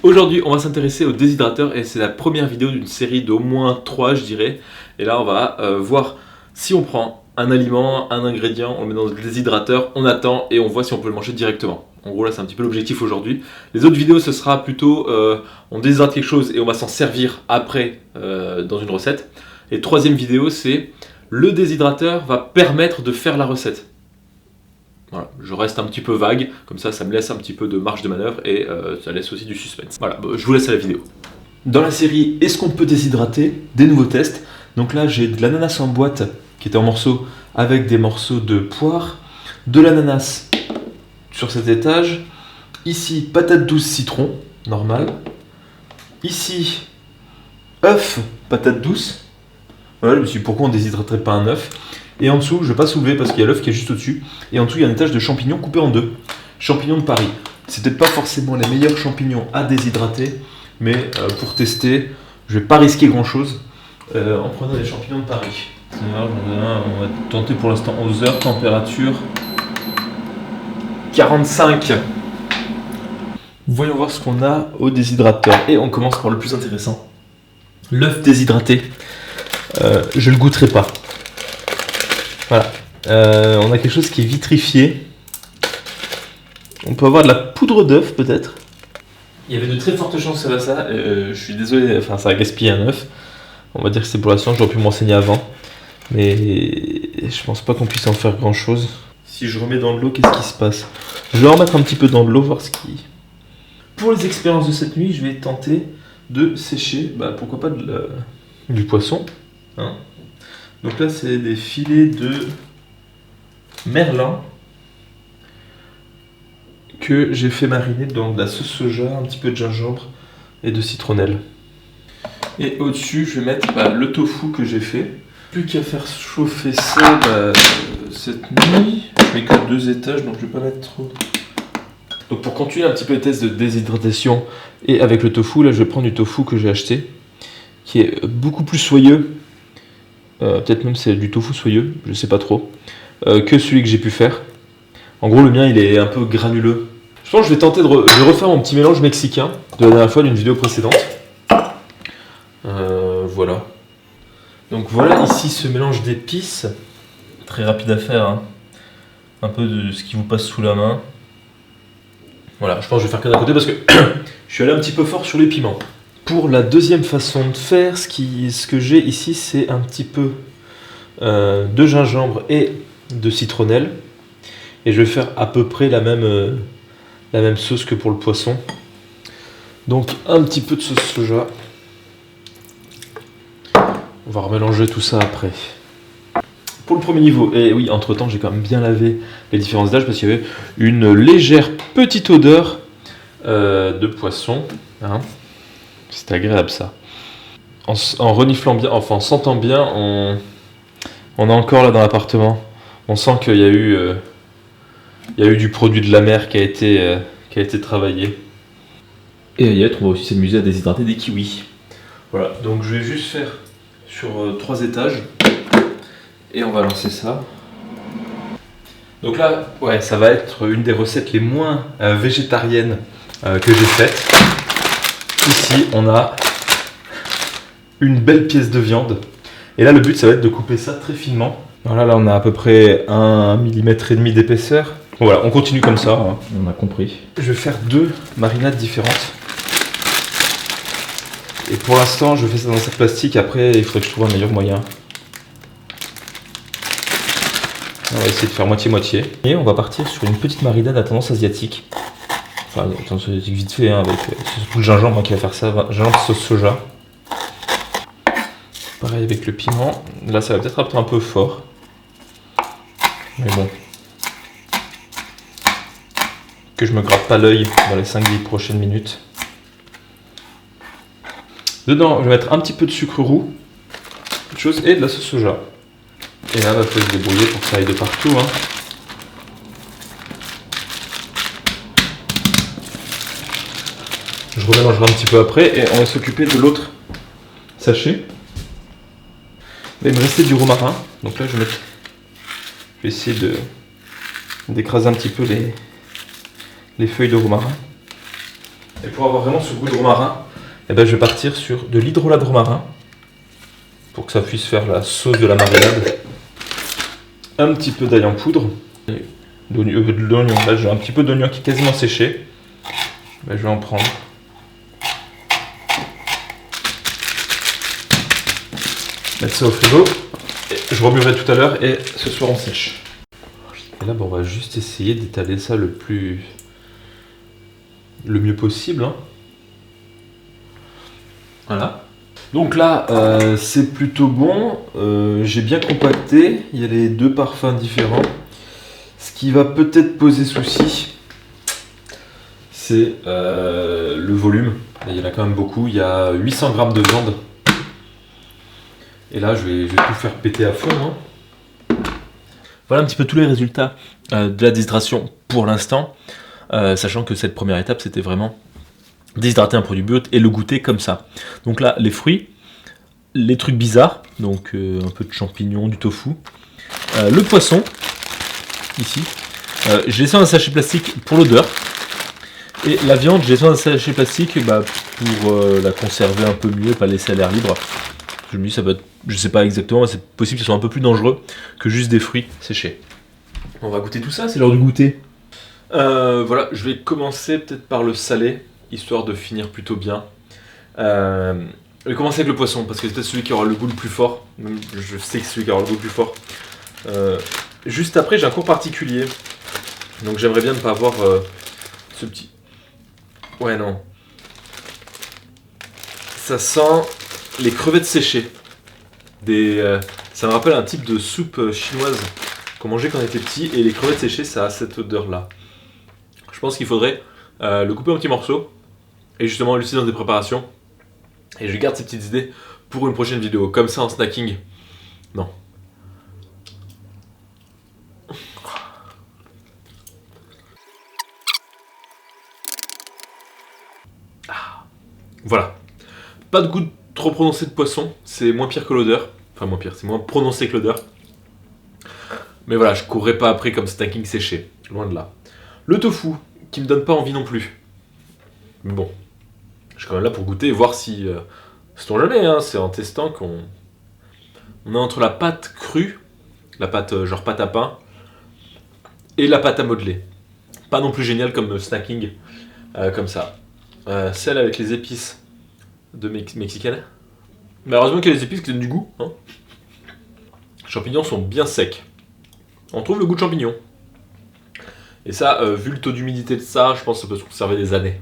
Aujourd'hui, on va s'intéresser aux déshydrateurs et c'est la première vidéo d'une série d'au moins 3, je dirais. Et là, on va voir si on prend un aliment, un ingrédient, on le met dans le déshydrateur, on attend et on voit si on peut le manger directement. En gros, là, c'est un petit peu l'objectif aujourd'hui. Les autres vidéos, ce sera plutôt on déshydrate quelque chose et on va s'en servir après dans une recette. Et troisième vidéo, c'est le déshydrateur va permettre de faire la recette. Voilà, je reste un petit peu vague, comme ça me laisse un petit peu de marge de manœuvre et ça laisse aussi du suspense. Voilà, je vous laisse à la vidéo. Dans la série Est-ce qu'on peut déshydrater? Des nouveaux tests. Donc là j'ai de l'ananas en boîte qui était en morceaux avec des morceaux de poire, de l'ananas sur cet étage, ici patate douce citron, normal, ici œuf patate douce. Voilà, je me suis dit pourquoi on déshydraterait pas un œuf. Et en dessous, je ne vais pas soulever parce qu'il y a l'œuf qui est juste au-dessus. Et en dessous, il y a un étage de champignons coupés en deux. Champignons de Paris. C'est peut-être pas forcément les meilleurs champignons à déshydrater, mais pour tester, je ne vais pas risquer grand-chose en prenant des champignons de Paris. Alors, on va tenter pour l'instant 11 heures, température 45. Voyons voir ce qu'on a au déshydrateur. Et on commence par le plus intéressant. L'œuf déshydraté. Je le goûterai pas. Voilà, on a quelque chose qui est vitrifié. On peut avoir de la poudre d'œuf peut-être. Il y avait de très fortes chances que ça va ça. Je suis désolé, enfin ça a gaspillé un œuf. On va dire que c'est pour la science, j'aurais pu m'enseigner avant. Mais je pense pas qu'on puisse en faire grand chose. Si je remets dans de l'eau, qu'est-ce qui se passe? Je vais en remettre un petit peu dans de l'eau, voir ce qui... Pour les expériences de cette nuit, je vais tenter de sécher, pourquoi pas du poisson. Hein. Donc là, c'est des filets de merlan que j'ai fait mariner dans de la sauce soja, un petit peu de gingembre et de citronnelle. Et au-dessus, je vais mettre le tofu que j'ai fait. Plus qu'à faire chauffer ça cette nuit. Je mets que 2 étages, donc je vais pas mettre trop. Donc pour continuer un petit peu le test de déshydratation et avec le tofu, là je vais prendre du tofu que j'ai acheté, qui est beaucoup plus soyeux. Peut-être même c'est du tofu soyeux, je sais pas trop, que celui que j'ai pu faire. En gros le mien il est un peu granuleux. Je pense que je vais tenter de refaire mon petit mélange mexicain de la dernière fois d'une vidéo précédente. Voilà. Donc voilà ici ce mélange d'épices, très rapide à faire, hein. Un peu de ce qui vous passe sous la main. Voilà, je pense que je vais faire que d'un côté parce que je suis allé un petit peu fort sur les piments. Pour la deuxième façon de faire, ce que j'ai ici, c'est un petit peu de gingembre et de citronnelle. Et je vais faire à peu près la même sauce que pour le poisson. Donc un petit peu de sauce soja. On va remélanger tout ça après. Pour le premier niveau, et oui, entre temps j'ai quand même bien lavé les différents étages parce qu'il y avait une légère petite odeur de poisson. Hein. C'est agréable ça. En reniflant bien, enfin en sentant bien, on est encore là dans l'appartement. On sent qu'il y a eu du produit de la mer qui a été travaillé. Et à y être, on va aussi s'amuser à déshydrater des kiwis. Voilà, donc je vais juste faire sur 3 étages. Et on va lancer ça. Donc là, ouais, ça va être une des recettes les moins végétariennes que j'ai faites. Ici, on a une belle pièce de viande. Et là, le but, ça va être de couper ça très finement. Voilà, là, on a à peu près 1,5 mm d'épaisseur. Bon, voilà, on continue comme ça, hein, on a compris. Je vais faire 2 marinades différentes. Et pour l'instant, je fais ça dans un sac plastique. Après, il faudrait que je trouve un meilleur moyen. On va essayer de faire moitié-moitié. Et on va partir sur une petite marinade à tendance asiatique. Enfin, tendance asiatique vite fait, hein, avec c'est surtout le gingembre qui va faire ça. Gingembre sauce soja. Pareil avec le piment. Là, ça va peut-être être un peu fort. Mais bon. Que je me gratte pas l'œil dans les 5-10 prochaines minutes. Dedans, je vais mettre un petit peu de sucre roux. Et de la sauce soja. Et là, il faut se débrouiller pour que ça aille de partout. Hein. Je remélangerai un petit peu après et on va s'occuper de l'autre sachet. Là, il me restait du romarin. Donc là, je vais essayer d'écraser un petit peu les feuilles de romarin. Et pour avoir vraiment ce goût de romarin, eh ben, je vais partir sur de l'hydrolat de romarin pour que ça puisse faire la sauce de la marinade. Un petit peu d'ail en poudre, de l'oignon. Là j'ai un petit peu d'oignon qui est quasiment séché. Ben, je vais en prendre. Mettre ça au frigo. Et je remuerai tout à l'heure et ce soir on sèche. Et là on va juste essayer d'étaler ça le mieux possible. Hein. Voilà. Donc là, c'est plutôt bon. J'ai bien compacté. Il y a les deux parfums différents. Ce qui va peut-être poser souci, c'est le volume. Il y en a quand même beaucoup. Il y a 800 grammes de viande. Et là, je vais tout faire péter à fond. Hein. Voilà un petit peu tous les résultats de la déshydratation pour l'instant. Sachant que cette première étape, c'était vraiment déshydrater un produit brut et le goûter comme ça. Donc là, les fruits, les trucs bizarres, donc un peu de champignons, du tofu, le poisson, ici, j'ai laissé dans un sachet plastique pour l'odeur, et la viande, j'ai laissé dans un sachet plastique pour la conserver un peu mieux, pas laisser à l'air libre. Je me dis, ça peut être, je sais pas exactement, mais c'est possible que ce soit un peu plus dangereux que juste des fruits séchés. On va goûter tout ça, c'est l'heure du goûter. Voilà, je vais commencer peut-être par le salé, histoire de finir plutôt bien. Je vais commencer avec le poisson, parce que c'est peut-être celui qui aura le goût le plus fort. Je sais que c'est celui qui aura le goût le plus fort. Juste après, j'ai un cours particulier. Donc j'aimerais bien ne pas avoir ce petit... Ouais, non. Ça sent les crevettes séchées. Ça me rappelle un type de soupe chinoise qu'on mangeait quand on était petit. Et les crevettes séchées, ça a cette odeur-là. Je pense qu'il faudrait le couper en petits morceaux. Et justement l'utiliser dans des préparations. Et je garde ces petites idées pour une prochaine vidéo. Comme ça en snacking. Non. Voilà. Pas de goût trop prononcé de poisson. C'est moins pire que l'odeur. Enfin moins pire, c'est moins prononcé que l'odeur. Mais voilà, je courrais pas après comme snacking séché. Loin de là. Le tofu, qui me donne pas envie non plus. Mais bon. Je suis quand même là pour goûter et voir si... sait-on jamais, hein, c'est en testant qu'on... On est entre la pâte crue, la pâte genre pâte à pain, et la pâte à modeler. Pas non plus génial comme snacking, comme ça. Celle avec les épices de mexicaines. Mais heureusement qu'il y a les épices qui donnent du goût. Hein. Les champignons sont bien secs. On trouve le goût de champignons. Et ça, vu le taux d'humidité de ça, je pense que ça peut se conserver des années.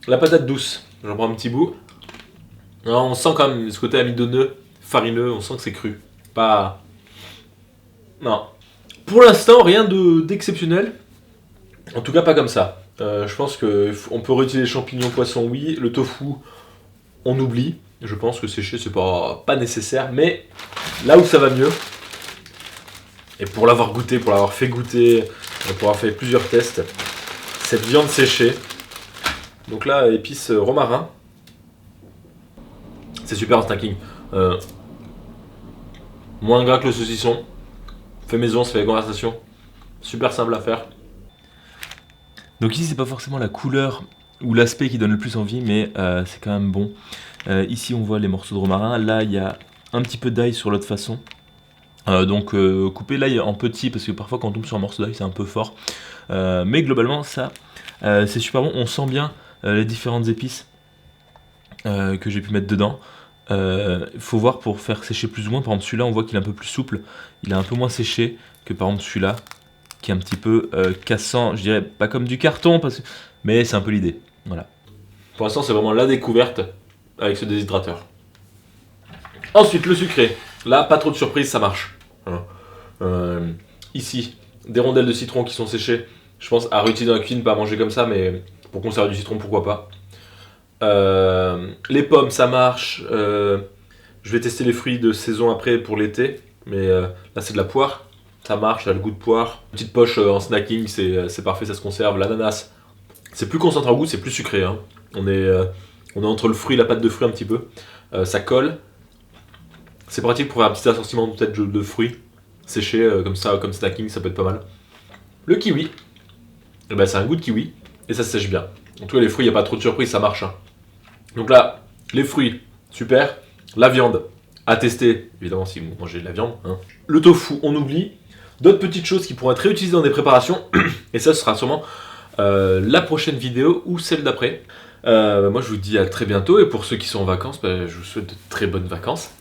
La patate douce, j'en prends un petit bout. Alors, on sent quand même ce côté amidonneux, farineux, on sent que c'est cru. Pas... Non. Pour l'instant, rien d'exceptionnel. En tout cas, pas comme ça. Je pense qu'on peut réutiliser les champignons, poissons, oui. Le tofu, on oublie. Je pense que sécher, c'est pas nécessaire. Mais là où ça va mieux, et pour l'avoir goûté, pour l'avoir fait goûter, pour avoir fait plusieurs tests, cette viande séchée. Donc là, épices romarin. C'est super en snacking. Moins gras que le saucisson. Fait maison, ça fait la conversation. Super simple à faire. Donc ici, c'est pas forcément la couleur ou l'aspect qui donne le plus envie, mais c'est quand même bon. Ici, on voit les morceaux de romarin. Là, il y a un petit peu d'ail sur l'autre façon. Donc couper l'ail en petits, parce que parfois quand on tombe sur un morceau d'ail, c'est un peu fort. Mais globalement, ça, c'est super bon. On sent bien les différentes épices que j'ai pu mettre dedans. Faut voir pour faire sécher plus ou moins. Par exemple, celui-là, on voit qu'il est un peu plus souple. Il est un peu moins séché que par exemple celui-là, qui est un petit peu cassant. Je dirais pas comme du carton, mais c'est un peu l'idée. Voilà. Pour l'instant, c'est vraiment la découverte avec ce déshydrateur. Ensuite, le sucré. Là, pas trop de surprise, ça marche. Voilà. Ici, des rondelles de citron qui sont séchées. Je pense à réutiliser dans la cuisine, pas à manger comme ça, mais pour conserver du citron, pourquoi pas. Les pommes, ça marche. Je vais tester les fruits de saison après pour l'été. Mais là, c'est de la poire. Ça marche, ça a le goût de poire. Petite poche en snacking, c'est parfait, ça se conserve. L'ananas, c'est plus concentré en goût, c'est plus sucré. Hein. On est entre le fruit et la pâte de fruits un petit peu. Ça colle. C'est pratique pour faire un petit assortiment peut-être de fruits séchés comme ça, comme snacking, ça peut être pas mal. Le kiwi, eh ben, c'est un goût de kiwi. et ça sèche bien. En tout cas, les fruits, il n'y a pas trop de surprise, ça marche. Hein. Donc là, les fruits, super. La viande, à tester, évidemment si vous mangez de la viande. Hein. Le tofu, on oublie. D'autres petites choses qui pourront être réutilisées dans des préparations, et ça, ce sera sûrement la prochaine vidéo ou celle d'après. Moi, je vous dis à très bientôt, et pour ceux qui sont en vacances, je vous souhaite de très bonnes vacances.